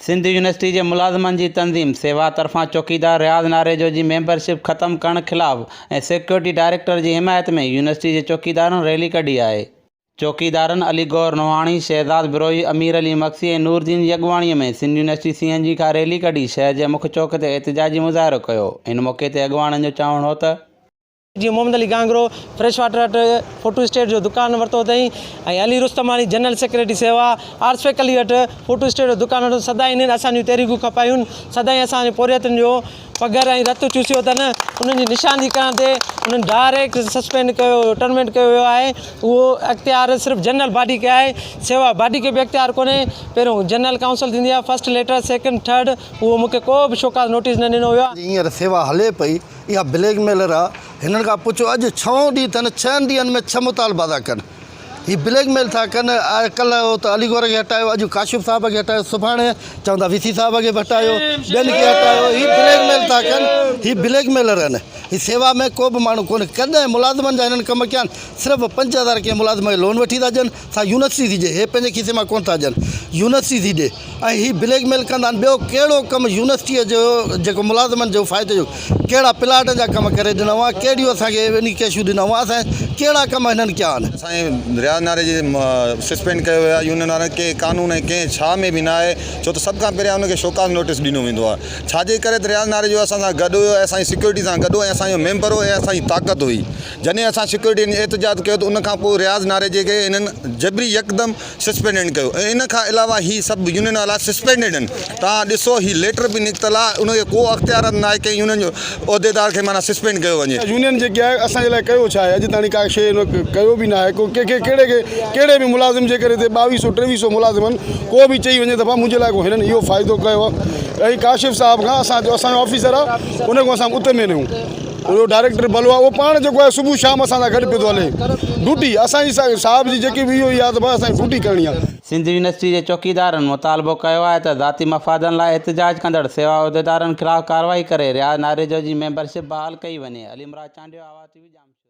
Sindh university के मुलाज़िमन की तंज़ीम सेवा तरफा चौकीदार रियाज़ नारेजो की मेंबरशिप ख़त्म करण खिलाफ़ ऐं सिक्योरिटी डायरेक्टर की हिमायत में यूनिवर्सिटी के चौकीदारन रैली कढी है। चौकीदारन अली गौर नोहाणी, शहजाद बिरोई, अमीर अली मक्सी और नूरदीन की अगवाणी में सिंध यूनिवर्सिटी CNG का रैली कढी शहर के मुख्य चौक से एहतजाजी मुज़ाहिरो किया। इन मौके ते अगवाणन जो चवणु हो त जी मोहम्मद अली गांगरो फ्रेश वाटर हट फोटो स्टेट जो दुकान वरतो अथई। अली रुस्तमानी जनरल सेक्रेटरी सेवा आर्ट्स फैकल्टी हट फोटो स्टेट जो दुकान वरतो। सदाई इन असांजी तहरीकूं खपायूं, सदाई असांजे पोरियतन जो पघर ऐं रत चूसियो अथनि। उन्हनि जी निशानी करण ते उन्हनि डायरेक्ट सस्पेंड कयो, टर्मिनेट कयो वियो आहे। उहो अख्तियार सिर्फ़ु जनरल बॉडी खे आहे, सेवा बॉडी खे बि अख्तियार कोन्हे। पहिरियों जनरल काउंसिल थींदी आहे, फर्स्ट लेटर सेकंड थर्ड, उहो मूंखे को बि शोकाज़ नोटिस न ॾिनो वियो आहे। हींअर सेवा हले पई, इहा ब्लैकमेलर आहे। हिननि खां पुछो अॼु 6 ॾींहं अथनि, 6 ॾींहंनि में 6 मुतालबा था कनि। हीअ ब्लैकमेल था कनि। कल्ह हो त अली गौर खे हटायो, अॼु काशिफ़ साहब खे हटायो, सुभाणे चवंदा VC साहब खे हटायो, ॿियनि खे हटायो। हीअ ब्लैकमेल था कनि, हीअ ब्लैकमेलर आहिनि। हीअ सेवा में को बि माण्हू कोन्हे। कॾहिं मुलाज़िमनि जा हिननि कम कया आहिनि। सिर्फ़ु 5000 कंहिं मुलाज़िम खे लोन वठी था ॾियनि, सा यूनिवर्सिटी थी ॾिए, हे पंहिंजे खीसे मां कोन था ॾियनि, यूनिवर्सिटी थी ॾिए। ऐं हीअ ब्लैकमेल कंदा आहिनि। ॿियो कहिड़ो कमु यूनिवर्सिटीअ जो जेको मुलाज़िमनि जो फ़ाइदे जो, कहिड़ा प्लाट जा कम करे ॾिनऊं आहे, कहिड़ियूं असांखे इन कैशूं ॾिनऊं आहे, असांजे कहिड़ा कम हिननि कया आहिनि। असांजे रियाज़ नारे जे सस्पेंड कयो वियो आहे यूनियन वारनि के कानून ऐं कंहिं छा में बि न आहे, छो त सभ खां पहिरियां हुनखे शोकाज़ नोटिस ॾिनो वेंदो आहे। छाजे करे त रियाज़ नारे जो असां सां गॾु हुयो, असांजी सिक्योरिटी सां गॾु, ऐं असांजो मेंबर हो ऐं असांजी ताक़त हुई। जॾहिं असां सिक्योरिटी एहतजाज कयो त उन खां पोइ रियाज़ नारे जे खे हिननि जबरी यकदम सस्पेंडेड कयो। ऐं इन खां अलावा ही सभु यूनियन वारा सस्पेंडेड आहिनि। तव्हां ॾिसो, ही लेटर बि निकितल आहे, उनखे को अख़्तियार न आहे कि यूनियन जो उहिदेदार खे माना सस्पेंड कयो वञे। यूनियन जेकी आहे असांजे लाइ कयो छा आहे, अॼु ताईं का शइ कयो बि न आहे। को कंहिंखे कहिड़े बि मुलाज़िम जे करे 2200-2300 मुलाज़िमनि को बि चई वञे त भाउ मुंहिंजे लाइ को हिननि इहो फ़ाइदो कयो आहे। ऐं काशिफ़ साहब खां असांजो ऑफिसर आहे, उन खां असां उते में न उहो डायरेक्टर भलो आहे, उहो पाण जेको आहे सुबुह शाम असां सां गॾु पियो थो हले। ड्यूटी असांजी साहब जी जेकी बि इहो ई आहे त भाई असांजी ड्यूटी करणी आहे। सिंध यूनिवर्सिटी के चौकीदारन मुतालबो किया है तो ज़ाती मफ़ादन लाइ एहतजाज कंदड़ सेवा उहिदेदारन खिलाफ़ कार्रवाई करे रियाज़ नारेजो की मेंबरशिप बहाल कई वञे। अली इमरान चांडियो, आवाज़ TV जामशेद।